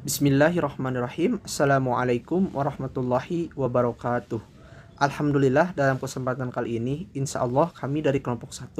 Bismillahirrahmanirrahim. Assalamualaikum warahmatullahi wabarakatuh. Alhamdulillah, dalam kesempatan kali ini insya Allah kami dari kelompok 1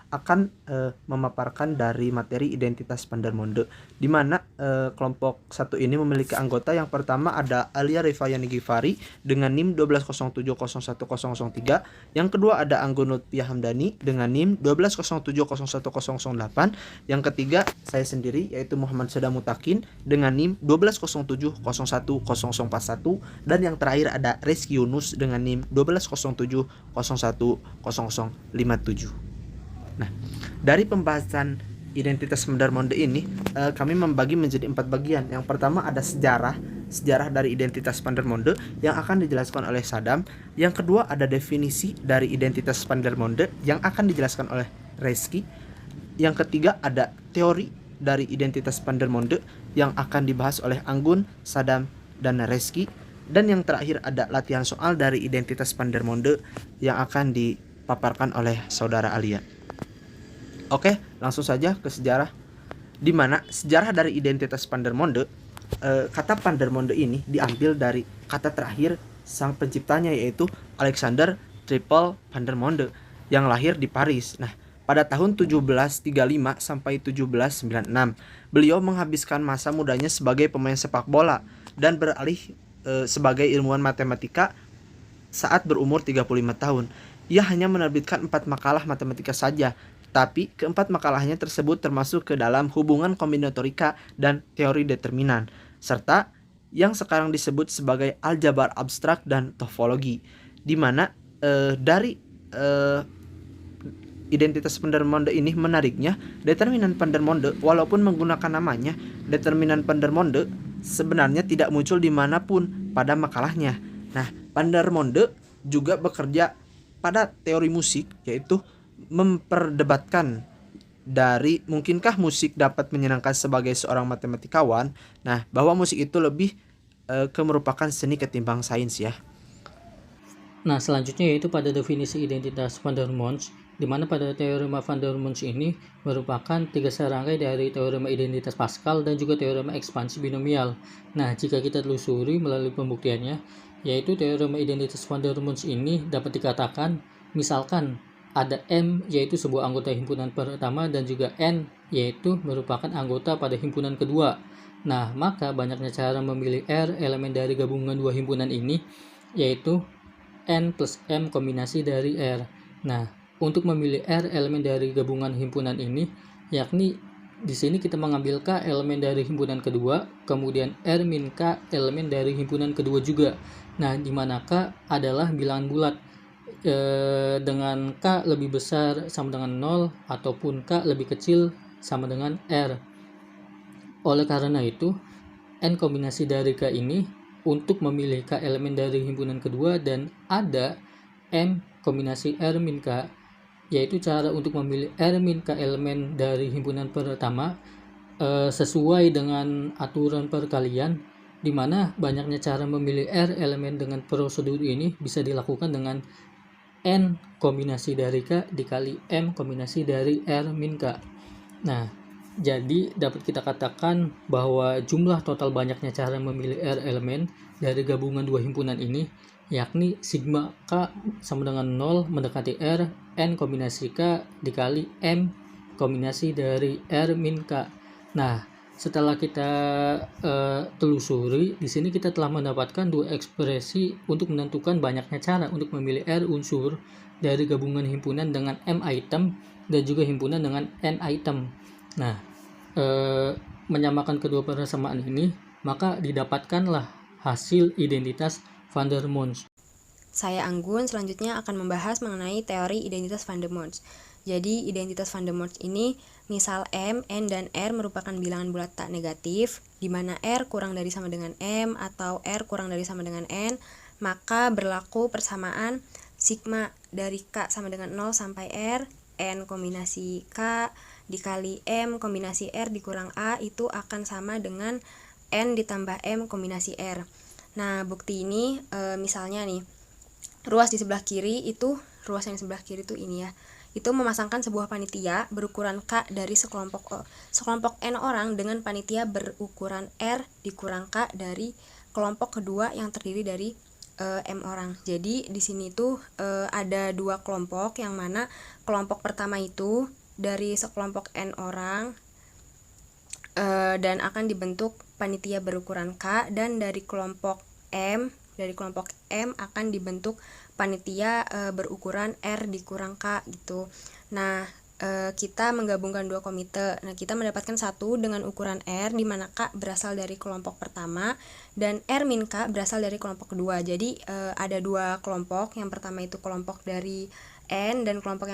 akan memaparkan dari materi identitas Pandermonde, di mana kelompok 1 ini memiliki anggota. Yang pertama ada Alia Rifayani Gifari dengan NIM 1207011003. Yang kedua ada Anggun Lutfiah Hamdani dengan NIM 1207011008. Yang ketiga saya sendiri, yaitu Muhammad Sadam Mutakin dengan NIM 1207011041. Dan yang terakhir ada Rizky Yunus dengan NIM 1207010057. Nah, dari pembahasan identitas Pandermonde ini kami membagi menjadi 4 bagian. Yang pertama ada sejarah dari identitas Pandermonde yang akan dijelaskan oleh Sadam. Yang kedua ada definisi dari identitas Pandermonde yang akan dijelaskan oleh Rizky. Yang ketiga ada teori dari identitas Pandermonde yang akan dibahas oleh Anggun, Sadam, dan Rizky. Dan yang terakhir ada latihan soal dari identitas Pandermonde yang akan dipaparkan oleh saudara Alia. Oke, langsung saja ke sejarah. Di mana sejarah dari identitas Pandermonde, kata Pandermonde ini diambil dari kata terakhir sang penciptanya, yaitu Alexander Triple Pandermonde yang lahir di Paris. Nah, pada tahun 1735 sampai 1796, beliau menghabiskan masa mudanya sebagai pemain sepak bola dan beralih sebagai ilmuwan matematika saat berumur 35 tahun. Ia hanya menerbitkan 4 makalah matematika saja, tapi keempat makalahnya tersebut termasuk ke dalam hubungan kombinatorika dan teori determinan, serta yang sekarang disebut sebagai aljabar abstrak dan topologi, di mana dari identitas Pandermonde ini menariknya, determinan Pandermonde walaupun menggunakan namanya determinan Pandermonde sebenarnya tidak muncul dimanapun pada makalahnya. Nah, Pandermonde juga bekerja pada teori musik, yaitu memperdebatkan dari mungkinkah musik dapat menyenangkan sebagai seorang matematikawan. Nah, bahwa musik itu lebih merupakan seni ketimbang sains ya. Nah, selanjutnya yaitu pada definisi identitas Vandermonde, di mana pada teorema Vandermonde ini merupakan 3 serangkai dari teorema identitas Pascal dan juga teorema ekspansi binomial. Nah, jika kita telusuri melalui pembuktiannya, yaitu teorema identitas Vandermonde ini dapat dikatakan misalkan ada M yaitu sebuah anggota himpunan pertama dan juga N yaitu merupakan anggota pada himpunan kedua. Nah, maka banyaknya cara memilih R elemen dari gabungan dua himpunan ini, yaitu N plus M kombinasi dari R. Nah, untuk memilih R elemen dari gabungan himpunan ini, yakni di sini kita mengambil K elemen dari himpunan kedua, kemudian R min K elemen dari himpunan kedua juga. Nah, di mana K adalah bilangan bulat dengan K lebih besar sama dengan 0 ataupun K lebih kecil sama dengan R. Oleh karena itu, N kombinasi dari K ini untuk memilih K elemen dari himpunan kedua dan ada M kombinasi R min K, yaitu cara untuk memilih R min K elemen dari himpunan pertama sesuai dengan aturan perkalian, di mana banyaknya cara memilih R elemen dengan prosedur ini bisa dilakukan dengan N kombinasi dari K dikali M kombinasi dari R min K. Nah, jadi dapat kita katakan bahwa jumlah total banyaknya cara memilih R elemen dari gabungan dua himpunan ini, yakni sigma K sama dengan 0 mendekati R, N kombinasi K dikali M kombinasi dari R min K. Nah, setelah kita telusuri, di sini kita telah mendapatkan dua ekspresi untuk menentukan banyaknya cara untuk memilih R unsur dari gabungan himpunan dengan M item dan juga himpunan dengan N item. Nah, menyamakan kedua persamaan ini, maka didapatkanlah hasil identitas Vandermonde. Saya Anggun selanjutnya akan membahas mengenai teori identitas Vandermonde. Jadi identitas Vandermonde ini misal M, N, dan R merupakan bilangan bulat tak negatif, di mana R kurang dari sama dengan M atau R kurang dari sama dengan N, maka berlaku persamaan sigma dari K sama dengan 0 sampai R, N kombinasi K dikali M kombinasi R dikurang A itu akan sama dengan N ditambah M kombinasi R. Nah, bukti ini misalnya nih, ruas yang di sebelah kiri itu ini ya. itu memasangkan sebuah panitia berukuran K dari sekelompok N orang dengan panitia berukuran R dikurang K dari kelompok kedua yang terdiri dari M orang. Jadi di sini tuh ada dua kelompok, yang mana kelompok pertama itu dari sekelompok N orang dan akan dibentuk panitia berukuran K, dan dari kelompok M akan dibentuk panitia berukuran R dikurang K gitu. Nah, kita menggabungkan dua komite. Nah, kita mendapatkan satu dengan ukuran R, di mana K berasal dari kelompok pertama dan R min K berasal dari kelompok kedua. Jadi ada dua kelompok. Yang pertama itu kelompok dari N, dan kelompok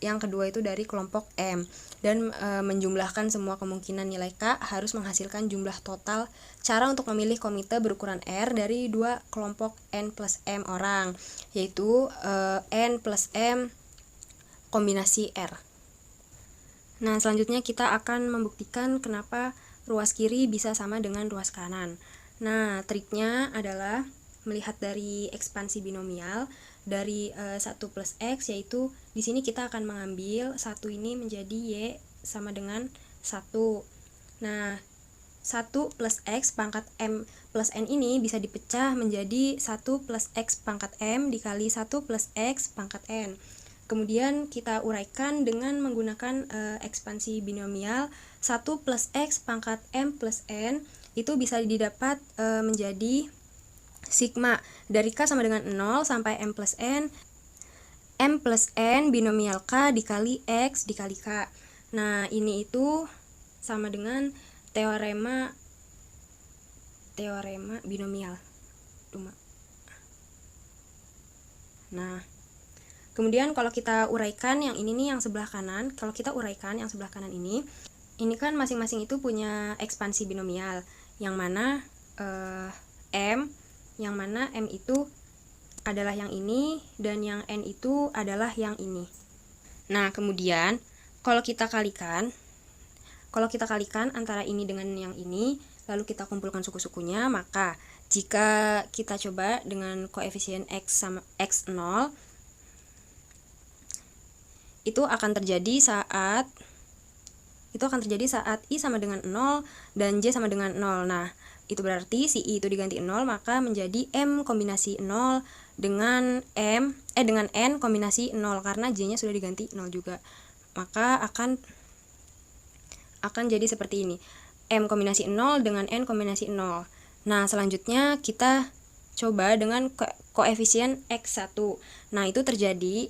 yang kedua itu dari kelompok M. Dan menjumlahkan semua kemungkinan nilai K harus menghasilkan jumlah total cara untuk memilih komite berukuran R dari dua kelompok N plus M orang, yaitu N plus M kombinasi R. Nah, selanjutnya kita akan membuktikan kenapa ruas kiri bisa sama dengan ruas kanan. Nah, triknya adalah melihat dari ekspansi binomial dari 1 plus X, yaitu di sini kita akan mengambil 1 ini menjadi Y sama dengan 1. Nah, 1 plus X pangkat M plus N ini bisa dipecah menjadi 1 plus X pangkat M dikali 1 plus X pangkat N. Kemudian kita uraikan dengan menggunakan ekspansi binomial 1 plus X pangkat M plus N, itu bisa didapat menjadi sigma dari K sama dengan 0 sampai M plus N binomial K dikali X dikali K. Nah, ini itu sama dengan teorema binomial. Nah, kemudian kalau kita uraikan yang ini nih, yang sebelah kanan, kalau kita uraikan yang sebelah kanan ini kan masing-masing itu punya ekspansi binomial, yang mana M itu adalah yang ini dan yang N itu adalah yang ini. Nah, kemudian kalau kita kalikan antara ini dengan yang ini, lalu kita kumpulkan suku-sukunya, maka jika kita coba dengan koefisien X sama X0, itu akan terjadi saat I sama dengan 0 dan J sama dengan 0. Nah, itu berarti si I itu diganti 0, maka menjadi M kombinasi 0 dengan N kombinasi 0, karena J-nya sudah diganti 0 juga. Maka akan jadi seperti ini. M kombinasi 0 dengan N kombinasi 0. Nah, selanjutnya kita coba dengan koefisien X1. Nah, itu terjadi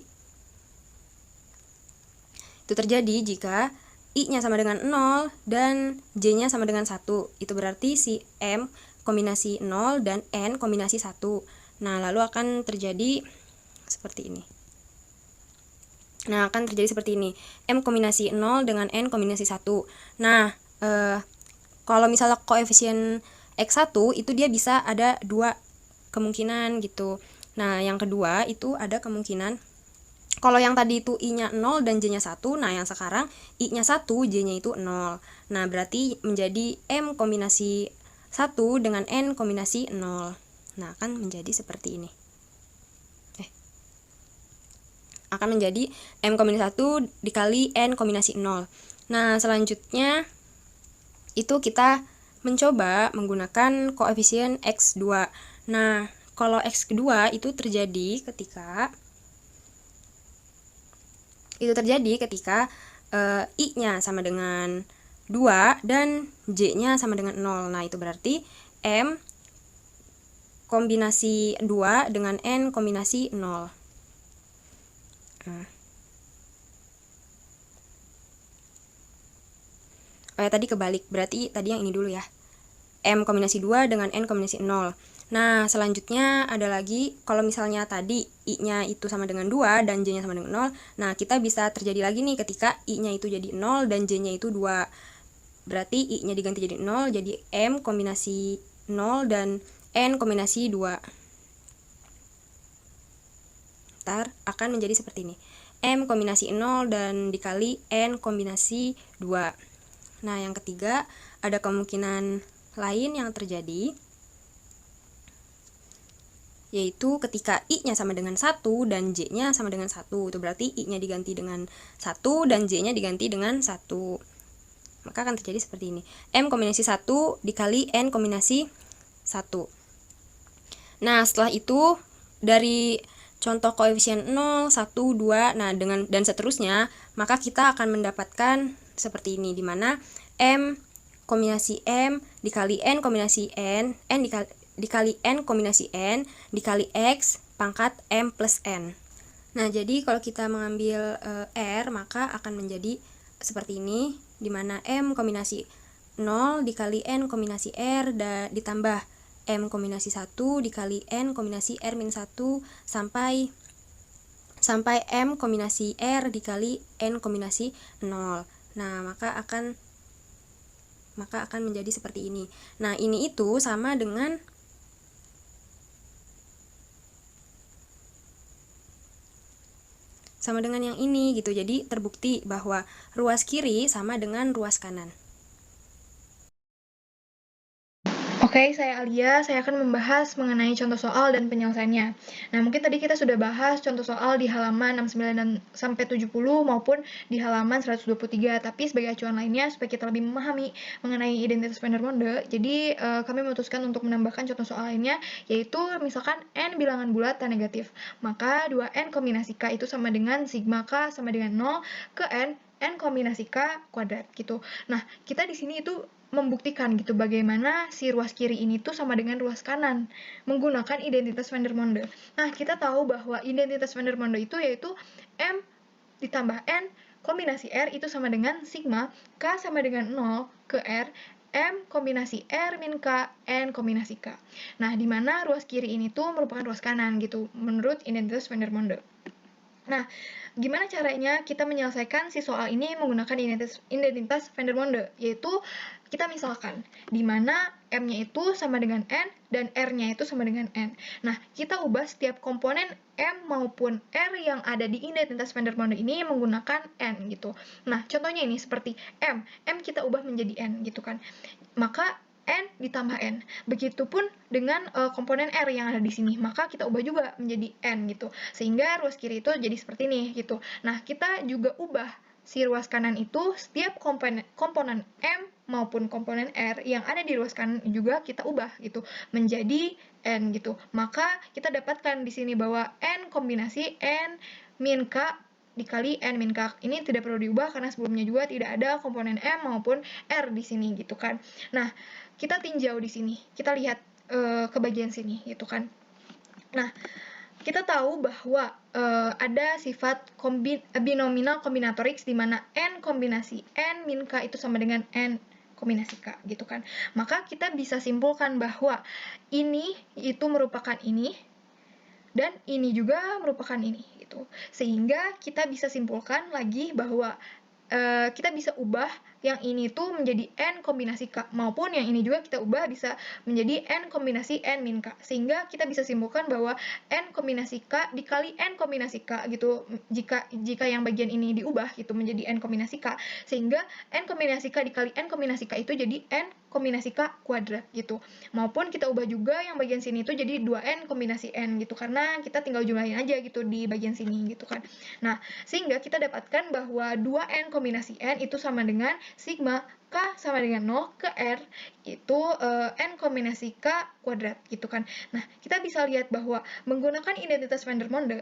jika I-nya sama dengan 0 dan J-nya sama dengan 1. Itu berarti si M kombinasi 0 dan N kombinasi 1. Nah, lalu akan terjadi seperti ini. M kombinasi 0 dengan N kombinasi 1. Nah, kalau misalnya koefisien X1 itu dia bisa ada dua kemungkinan gitu. Nah, yang kedua itu ada kemungkinan, kalau yang tadi itu I-nya 0 dan J-nya 1, nah yang sekarang I-nya 1, J-nya itu 0. Nah, berarti menjadi M kombinasi 1 dengan N kombinasi 0. Nah, akan menjadi seperti ini. Akan menjadi M kombinasi 1 dikali N kombinasi 0. Nah, selanjutnya itu kita mencoba menggunakan koefisien X2. Nah, kalau X2 itu terjadi ketika I-nya sama dengan 2 dan J-nya sama dengan 0. Nah, itu berarti M kombinasi 2 dengan N kombinasi 0. Tadi kebalik, berarti tadi yang ini dulu ya. M kombinasi 2 dengan N kombinasi 0. Nah, selanjutnya ada lagi, kalau misalnya tadi I-nya itu sama dengan 2 dan J-nya sama dengan 0, nah kita bisa terjadi lagi nih ketika I-nya itu jadi 0 dan J-nya itu 2. Berarti I-nya diganti jadi 0, jadi M kombinasi 0 dan N kombinasi 2. Akan menjadi seperti ini. M kombinasi 0 dan dikali N kombinasi 2. Nah, yang ketiga, ada kemungkinan lain yang terjadi, yaitu ketika I-nya sama dengan 1 dan J-nya sama dengan 1. Itu berarti I-nya diganti dengan 1 dan J-nya diganti dengan 1. Maka akan terjadi seperti ini. M kombinasi 1 dikali N kombinasi 1. Nah, setelah itu dari contoh koefisien 0, 1, 2, nah dan seterusnya, maka kita akan mendapatkan seperti ini, di mana M kombinasi M dikali N kombinasi N dikali N kombinasi N dikali X pangkat M plus N. Nah, jadi kalau kita mengambil R, maka akan menjadi seperti ini, di mana M kombinasi 0 dikali N kombinasi R ditambah M kombinasi 1 dikali N kombinasi R min 1 sampai M kombinasi R dikali N kombinasi 0. Nah, maka akan menjadi seperti ini. Nah, ini itu sama dengan yang ini gitu. Jadi terbukti bahwa ruas kiri sama dengan ruas kanan. Oke, saya Alia. Saya akan membahas mengenai contoh soal dan penyelesaiannya. Nah, mungkin tadi kita sudah bahas contoh soal di halaman 69 dan sampai 70 maupun di halaman 123. Tapi sebagai acuan lainnya, supaya kita lebih memahami mengenai identitas Vandermonde, jadi kami memutuskan untuk menambahkan contoh soal lainnya, yaitu misalkan N bilangan bulat tan negatif. Maka 2N kombinasi K itu sama dengan sigma K sama dengan 0 ke N kombinasi K kuadrat gitu. Nah, kita di sini itu membuktikan gitu bagaimana si ruas kiri ini tuh sama dengan ruas kanan menggunakan identitas Vandermonde. Nah, kita tahu bahwa identitas Vandermonde itu yaitu M ditambah N kombinasi R itu sama dengan sigma K sama dengan 0 ke R M kombinasi R min K N kombinasi K. Nah, di mana ruas kiri ini tuh merupakan ruas kanan gitu menurut identitas Vandermonde. Nah, gimana caranya kita menyelesaikan si soal ini menggunakan identitas Vandermonde? Yaitu kita misalkan, di mana M-nya itu sama dengan N dan R-nya itu sama dengan N. Nah, kita ubah setiap komponen M maupun R yang ada di identitas Vandermonde ini menggunakan N gitu. Nah, contohnya ini seperti M kita ubah menjadi N gitu kan. Maka N ditambah N. Begitupun dengan komponen R yang ada di sini. Maka kita ubah juga menjadi N gitu. Sehingga ruas kiri itu jadi seperti ini gitu. Nah, kita juga ubah si ruas kanan itu setiap komponen M maupun komponen R yang ada di ruas kanan juga kita ubah gitu menjadi N gitu. Maka kita dapatkan di sini bahwa N kombinasi N min K dikali N min K. Ini tidak perlu diubah karena sebelumnya juga tidak ada komponen M maupun R di sini gitu kan. Nah, kita tinjau di sini, kita lihat ke bagian sini gitu kan. Nah, kita tahu bahwa ada sifat binominal kombinatoriks di mana N kombinasi N min K itu sama dengan N kombinasi K gitu kan. Maka kita bisa simpulkan bahwa ini itu merupakan ini dan ini juga merupakan ini gitu. Sehingga kita bisa simpulkan lagi bahwa kita bisa ubah yang ini tuh menjadi N kombinasi K, maupun yang ini juga kita ubah bisa menjadi N kombinasi N min K, sehingga kita bisa simpulkan bahwa N kombinasi K dikali N kombinasi K gitu, jika yang bagian ini diubah gitu menjadi N kombinasi K, sehingga N kombinasi K dikali N kombinasi K itu jadi N kombinasi K kuadrat gitu, maupun kita ubah juga yang bagian sini itu jadi 2N kombinasi N gitu, karena kita tinggal jumlahin aja gitu di bagian sini gitu kan. Nah, sehingga kita dapatkan bahwa 2N kombinasi N itu sama dengan sigma K sama dengan 0 ke R itu N kombinasi K kuadrat gitu kan. Nah, kita bisa lihat bahwa menggunakan identitas Vandermonde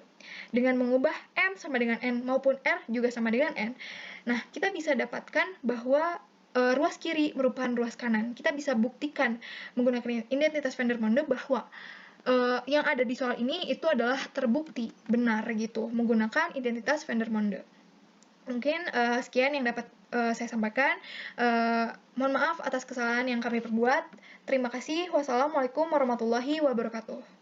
dengan mengubah M sama dengan N maupun R juga sama dengan N. Nah, kita bisa dapatkan bahwa ruas kiri merupakan ruas kanan. Kita bisa buktikan menggunakan identitas Vandermonde bahwa yang ada di soal ini itu adalah terbukti benar gitu menggunakan identitas Vandermonde. Mungkin sekian yang dapat saya sampaikan. Mohon maaf atas kesalahan yang kami perbuat. Terima kasih. Wassalamualaikum warahmatullahi wabarakatuh.